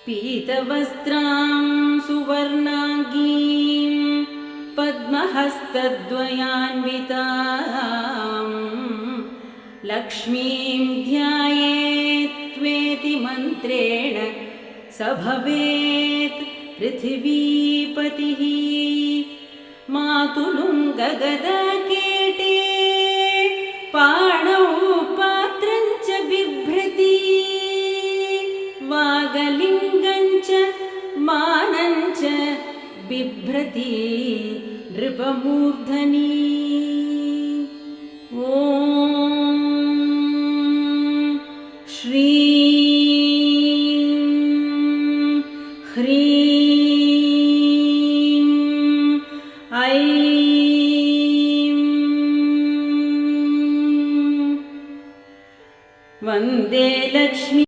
पीतवस्त्रां सुवर्णाङ्गीं पद्महस्तद्वयान्वितां लक्ष्मीं ध्यायेत्त्वेति मन्त्रेण स भवेत् पृथिवीपतिः। मातुलुङ्गगदाकेटे पाणौ पात्रं च बिभ्रति वागलिङ्गं च मानं च बिभ्रति नृपमूर्धनि। ॐ श्रीं ह्रीं ऐं वन्दे लक्ष्मी।